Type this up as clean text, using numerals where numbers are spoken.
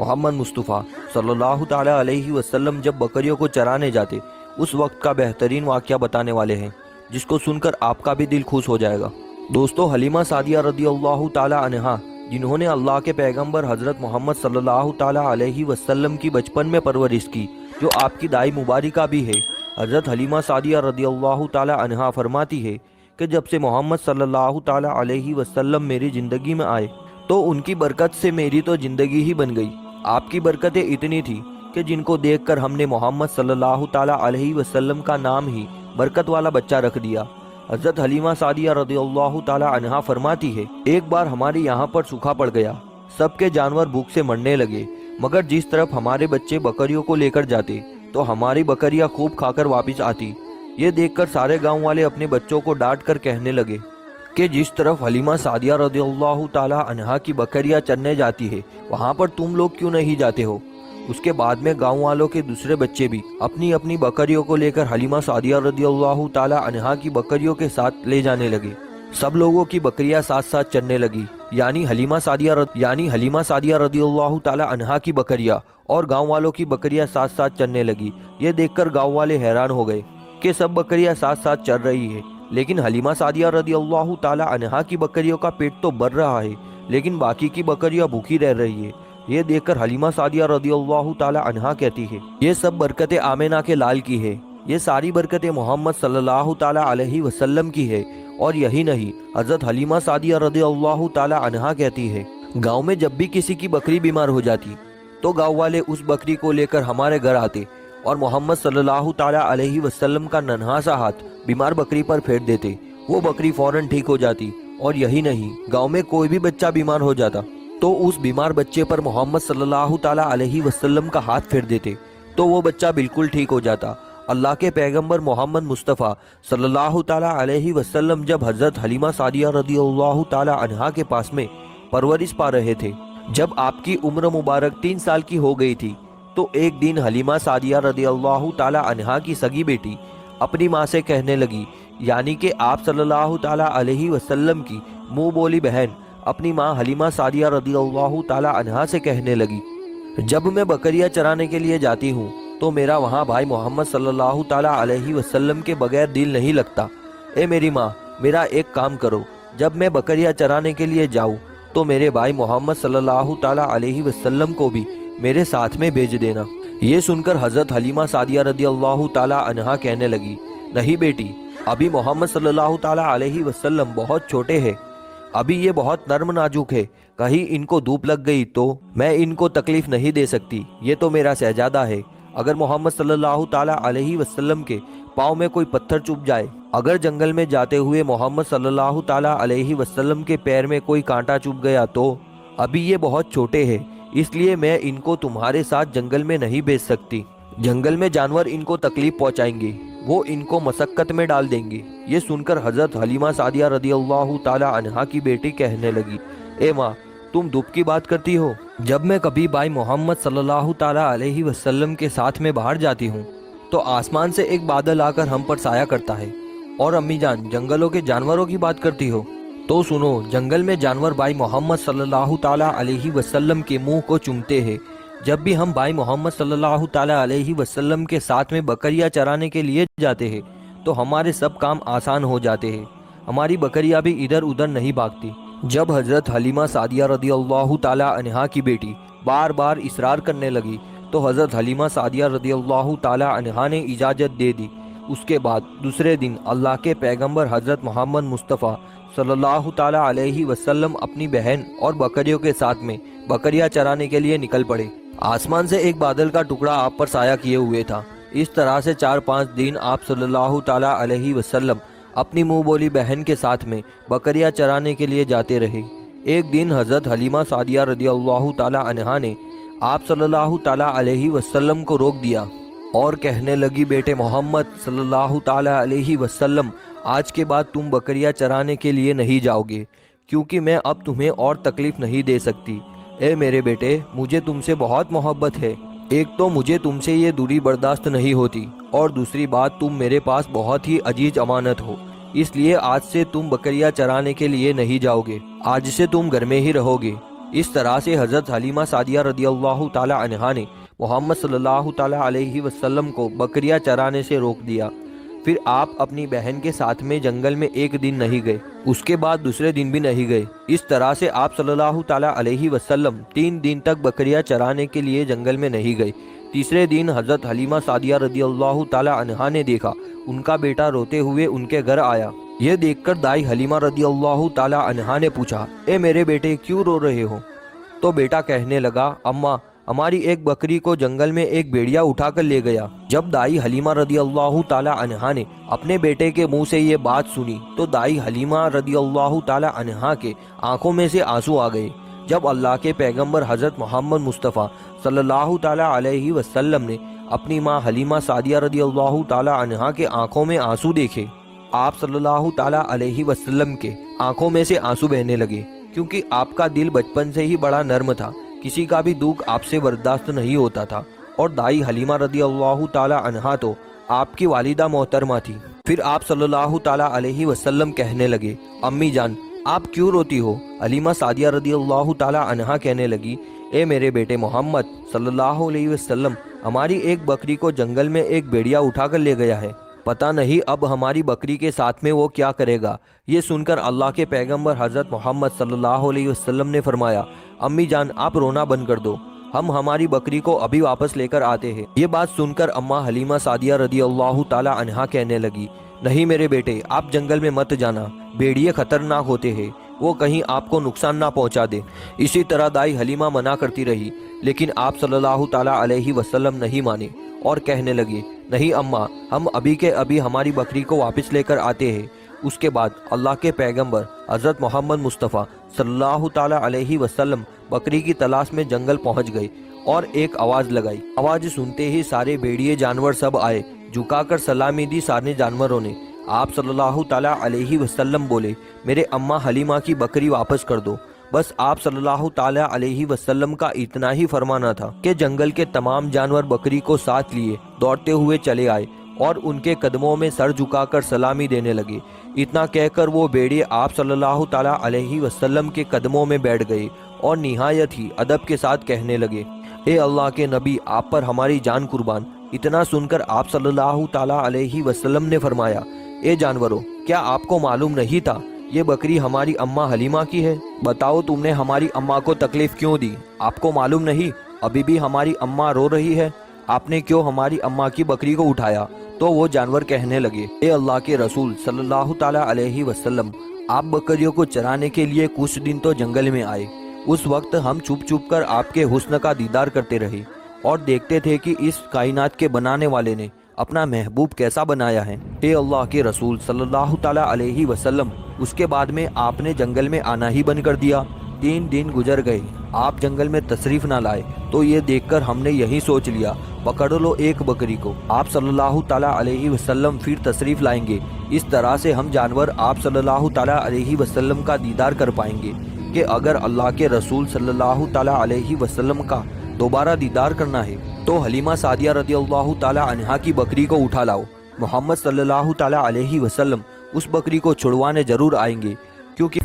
محمد مصطفیٰ صلی اللہ تعالی علیہ وسلم جب بکریوں کو چرانے جاتے اس وقت کا بہترین واقعہ بتانے والے ہیں، جس کو سن کر آپ کا بھی دل خوش ہو جائے گا۔ دوستو، حلیمہ سعدیہ رضی اللہ تعالی عنہا، جنہوں نے اللہ کے پیغمبر حضرت محمد صلی اللہ تعالی علیہ وسلم کی بچپن میں پرورش کی، جو آپ کی دائی مبارکہ بھی ہے، حضرت حلیمہ سعدیہ رضی اللہ تعالی عنہا فرماتی ہے کہ جب سے محمد صلی اللہ تعالی علیہ وسلم میری زندگی میں آئے تو ان کی برکت سے میری تو زندگی ہی بن گئی۔ آپ کی برکتیں اتنی تھی کہ جن کو دیکھ کر ہم نے محمد صلی اللہ تعالی علیہ وسلم کا نام ہی برکت والا بچہ رکھ دیا۔ حضرت حلیمہ سعدیہ رضی اللہ تعالی عنہا فرماتی ہے، ایک بار ہمارے یہاں پر سوکھا پڑ گیا، سب کے جانور بھوک سے مرنے لگے، مگر جس طرف ہمارے بچے بکریوں کو لے کر جاتے تو ہماری بکریاں خوب کھا کر واپس آتی۔ یہ دیکھ کر سارے گاؤں والے اپنے بچوں کو ڈانٹ کر کہنے لگے کہ جس طرف حلیمہ سعدیہ رضی اللہ تعالی عنہا کی بکریاں چرنے جاتی ہے وہاں پر تم لوگ کیوں نہیں جاتے ہو؟ اس کے بعد میں گاؤں والوں کے دوسرے بچے بھی اپنی اپنی بکریوں کو لے کر حلیمہ سعدیہ رضی اللہ تعالی عنہا کی بکریوں کے ساتھ لے جانے لگے۔ سب لوگوں کی بکریاں ساتھ ساتھ چرنے لگی، یعنی حلیمہ سعدیہ رضی اللہ تعالی عنہا کی بکریاں اور گاؤں والوں کی بکریاں ساتھ ساتھ چرنے لگی۔ یہ دیکھ کر گاؤں والے حیران ہو گئے کہ سب بکریاں ساتھ ساتھ چر رہی ہے، لیکن حلیمہ سعدیہ رضی اللہ تعالی عنہا کی بکریوں کا پیٹ تو بھر رہا ہے، لیکن باقی کی بکریاں بھوکی رہ رہی ہے۔ یہ دیکھ کر حلیمہ سعدیہ رضی اللہ تعالی عنہا کہتی ہے، یہ سب برکتیں آمنہ کے لال کی ہے، یہ ساری برکتیں محمد صلی اللہ تعالی علیہ وسلم کی ہے۔ اور یہی نہیں، حضرت حلیمہ سعدیہ رضی اللہ تعالی عنہا کہتی ہے، گاؤں میں جب بھی کسی کی بکری بیمار ہو جاتی تو گاؤں والے اس بکری کو لے کر ہمارے گھر آتے اور محمد صلی اللہ تعالی علیہ وسلم کا ننھا سا ہاتھ بیمار بکری پر پھیر دیتے، وہ بکری فوراً ٹھیک ہو جاتی۔ اور یہی نہیں، گاؤں میں کوئی بھی بچہ بیمار ہو جاتا تو اس بیمار بچے پر محمد صلی اللہ تعالی علیہ وسلم کا ہاتھ پھیر دیتے تو وہ بچہ بالکل ٹھیک ہو جاتا۔ اللہ کے پیغمبر محمد مصطفیٰ صلی اللہ تعالی علیہ وسلم جب حضرت حلیمہ سعدیہ رضی اللہ تعالی عنہا کے پاس میں پرورش پا رہے تھے، جب آپ کی عمر مبارک 3 سال کی ہو گئی تھی، تو ایک دن حلیمہ سعدیہ رضی اللہ تعالی عنہا کی سگی بیٹی اپنی ماں سے کہنے لگی، یعنی کہ آپ صلی اللہ تعالی علیہ وسلم کی منہ بولی بہن اپنی ماں حلیمہ سعدیہ رضی اللہ تعالی عنہا سے کہنے لگی، جب میں بکریاں چرانے کے لیے جاتی ہوں تو میرا وہاں بھائی محمد صلی اللہ تعالی علیہ وسلم کے بغیر دل نہیں لگتا۔ اے میری ماں، میرا ایک کام کرو، جب میں بکریاں چرانے کے لیے جاؤں تو میرے بھائی محمد صلی اللہ تعالی علیہ وسلم کو بھی میرے ساتھ میں بھیج دینا۔ یہ سن کر حضرت حلیمہ سعدیہ رضی اللہ تعالی عنہا کہنے لگی، نہیں بیٹی، ابھی محمد صلی اللہ تعالی علیہ وسلم بہت چھوٹے ہیں، ابھی یہ بہت نرم نازک ہے، کہیں ان کو دھوپ لگ گئی تو میں ان کو تکلیف نہیں دے سکتی، یہ تو میرا شہزادہ ہے۔ اگر محمد صلی اللہ تعالی علیہ وسلم کے پاؤں میں کوئی پتھر چبھ جائے، اگر جنگل میں جاتے ہوئے محمد صلی اللہ تعالی علیہ وسلم کے پیر میں کوئی کانٹا چبھ گیا تو ابھی یہ بہت چھوٹے ہیں، اس لیے میں ان کو تمہارے ساتھ جنگل میں نہیں بھیج سکتی، جنگل میں جانور ان کو تکلیف پہنچائیں گے، وہ ان کو مشقت میں ڈال دیں گے۔ یہ سن کر حضرت حلیمہ سعدیہ رضی اللہ تعالی عنہا کی بیٹی کہنے لگی، اے ماں، تم دھوپ کی بات کرتی ہو؟ جب میں کبھی بھائی محمد صلی اللہ تعالی علیہ وسلم کے ساتھ میں باہر جاتی ہوں تو آسمان سے ایک بادل آ کر ہم پر سایہ کرتا ہے۔ اور امی جان، جنگلوں کے جانوروں کی بات کرتی ہو؟ تو سنو، جنگل میں جانور بھائی محمد صلی اللہ تعالی علیہ وسلم کے منہ کو چومتے ہیں۔ جب بھی ہم بھائی محمد صلی اللہ تعالی علیہ وسلم کے ساتھ میں بکریاں چرانے کے لیے جاتے ہیں تو ہمارے سب کام آسان ہو جاتے ہیں، ہماری بکریاں بھی ادھر ادھر نہیں بھاگتی۔ جب حضرت حلیمہ سعدیہ رضی اللہ تعالی عنہا کی بیٹی بار بار اصرار کرنے لگی تو حضرت حلیمہ سعدیہ رضی اللہ تعالی عنہا نے اجازت دے دی۔ اس کے بعد دوسرے دن اللہ کے پیغمبر حضرت محمد مصطفیٰ صلی اللہ تعالی علیہ وسلم اپنی بہن اور بکریوں کے ساتھ میں بکریاں چرانے کے لیے نکل پڑے۔ آسمان سے ایک بادل کا ٹکڑا آپ پر سایہ کیے ہوئے تھا۔ اس طرح سے 4-5 دن آپ صلی اللہ تعالی علیہ وسلم اپنی منہ بولی بہن کے ساتھ میں بکریاں چرانے کے لیے جاتے رہے۔ ایک دن حضرت حلیمہ سعدیہ رضی اللہ تعالی عنہا نے آپ صلی اللہ تعالی علیہ وسلم کو روک دیا اور کہنے لگی، بیٹے محمد صلی اللہ تعالی علیہ وسلم، آج کے بعد تم بکریاں چرانے کے لیے نہیں جاؤ گے، کیونکہ میں اب تمہیں اور تکلیف نہیں دے سکتی۔ اے میرے بیٹے، مجھے تم سے بہت محبت ہے، ایک تو مجھے تم سے یہ دوری برداشت نہیں ہوتی، اور دوسری بات تم میرے پاس بہت ہی عزیز امانت ہو، اس لیے آج سے تم بکریاں چرانے کے لیے نہیں جاؤ گے، آج سے تم گھر میں ہی رہو گے۔ اس طرح سے حضرت حلیمہ سعدیہ رضی اللہ تعالی عنہا نے محمد صلی اللہ تعالی علیہ وسلم کو بکریاں چرانے سے روک دیا۔ پھر آپ اپنی بہن کے ساتھ میں جنگل میں ایک دن نہیں گئے، اس کے بعد دوسرے دن بھی نہیں گئے۔ اس طرح سے آپ صلی اللہ تعالی علیہ وسلم 3 دن تک بکریاں چرانے کے لیے جنگل میں نہیں گئے۔ تیسرے دن حضرت حلیمہ سعدیہ رضی اللہ تعالی عنہا نے دیکھا ان کا بیٹا روتے ہوئے ان کے گھر آیا۔ یہ دیکھ کر دائی حلیمہ رضی اللہ تعالی عنہا نے پوچھا، اے میرے بیٹے کیوں رو رہے ہو؟ تو بیٹا کہنے لگا، اماں ہماری ایک بکری کو جنگل میں ایک بھیڑیا اٹھا کر لے گیا۔ جب دائی حلیمہ رضی اللہ تعالی عنہا نے اپنے بیٹے کے منہ سے یہ بات سنی تو دائی حلیمہ رضی اللہ تعالی عنہا کے آنکھوں میں سے آنسو آ گئے۔ جب اللہ کے پیغمبر حضرت محمد مصطفیٰ صلی اللہ تعالی علیہ وسلم نے اپنی ماں حلیمہ سعدیہ رضی اللہ تعالی عنہا کے آنکھوں میں آنسو دیکھے، آپ صلی اللہ تعالی علیہ وسلم کے آنکھوں میں سے آنسو بہنے لگے، کیونکہ آپ کا دل بچپن سے ہی بڑا نرم تھا، کسی کا بھی دکھ آپ سے برداشت نہیں ہوتا تھا، اور دائی حلیمہ رضی اللہ تعالی عنہا تو آپ کی والدہ محترمہ تھی۔ پھر آپ صلی اللہ تعالی علیہ وسلم کہنے لگے، امی جان آپ کیوں روتی ہو؟ حلیمہ سعدیہ رضی اللہ تعالی عنہا کہنے لگی، اے میرے بیٹے محمد صلی اللہ علیہ وسلم، ہماری ایک بکری کو جنگل میں ایک بھیڑیا اٹھا کر لے گیا ہے، پتہ نہیں اب ہماری بکری کے ساتھ میں وہ کیا کرے گا۔ یہ سن کر اللہ کے پیغمبر حضرت محمد صلی اللہ علیہ وسلم نے فرمایا، امی جان آپ رونا بند کر دو، ہم ہماری بکری کو ابھی واپس لے کر آتے ہیں۔ یہ بات سن کر اماں حلیمہ سعدیہ رضی اللہ تعالی عنہا کہنے لگی، نہیں میرے بیٹے آپ جنگل میں مت جانا، بھیڑیے خطرناک ہوتے ہیں، وہ کہیں آپ کو نقصان نہ پہنچا دے۔ اسی طرح دائی حلیمہ منع کرتی رہی، لیکن آپ صلی اللہ تعالی علیہ وسلم نہیں مانے اور کہنے لگے، نہیں اماں ہم ابھی کے ابھی ہماری بکری کو واپس لے کر آتے ہیں۔ اس کے بعد اللہ کے پیغمبر حضرت محمد مصطفیٰ صلی اللہ تعالی علیہ وسلم بکری کی تلاش میں جنگل پہنچ گئے اور ایک آواز لگائی۔ آواز سنتے ہی سارے بھیڑیے جانور سب آئے، جھکا کر سلامی دی سارے جانوروں نے۔ آپ صلی اللہ تعالی علیہ وسلم بولے، میرے اماں حلیمہ کی بکری واپس کر دو۔ بس آپ صلی اللہ تعالی علیہ وسلم کا اتنا ہی فرمانا تھا کہ جنگل کے تمام جانور بکری کو ساتھ لیے دوڑتے ہوئے چلے آئے اور ان کے قدموں میں سر جھکا کر سلامی دینے لگے۔ اتنا کہہ کر وہ بھیڑیے آپ صلی اللہ تعالی علیہ وسلم کے قدموں میں بیٹھ گئے اور نہایت ہی ادب کے ساتھ کہنے لگے، اے اللہ کے نبی آپ پر ہماری جان قربان۔ اتنا سن کر آپ صلی اللہ تعالی علیہ وسلم نے فرمایا، اے جانوروں کیا آپ کو معلوم نہیں تھا یہ بکری ہماری اماں حلیمہ کی ہے؟ بتاؤ تم نے ہماری اماں کو تکلیف کیوں دی؟ آپ کو معلوم نہیں ابھی بھی ہماری اماں رو رہی ہے؟ آپ نے کیوں ہماری اماں کی بکری کو اٹھایا؟ تو وہ جانور کہنے لگے، اے اللہ کے رسول صلی اللہ تعالی علیہ وسلم، آپ بکریوں کو چرانے کے لیے کچھ دن تو جنگل میں آئے، اس وقت ہم چھپ چھپ کر آپ کے حسن کا دیدار کرتے رہے اور دیکھتے تھے کہ اس کائنات کے بنانے والے نے اپنا محبوب کیسا بنایا ہے۔ اے اللہ کے رسول صلی اللہ تعالی علیہ وسلم، اس کے بعد میں آپ نے جنگل میں آنا ہی بند کر دیا۔ 3 دن گزر گئے، آپ جنگل میں تشریف نہ لائے، تو یہ دیکھ کر ہم نے یہی سوچ لیا پکڑ لو ایک بکری کو، آپ صلی اللہ تعالی علیہ وسلم پھر تشریف لائیں گے، اس طرح سے ہم جانور آپ صلی اللہ تعالی علیہ وسلم کا دیدار کر پائیں گے۔ کہ اگر اللہ کے رسول صلی اللہ تعالی علیہ وسلم کا دوبارہ دیدار کرنا ہے تو حلیمہ سعدیہ رضی اللہ تعالی عنہا کی بکری کو اٹھا لاؤ، محمد صلی اللہ تعالی علیہ وسلم اس بکری کو چھڑوانے ضرور آئیں گے، کیونکہ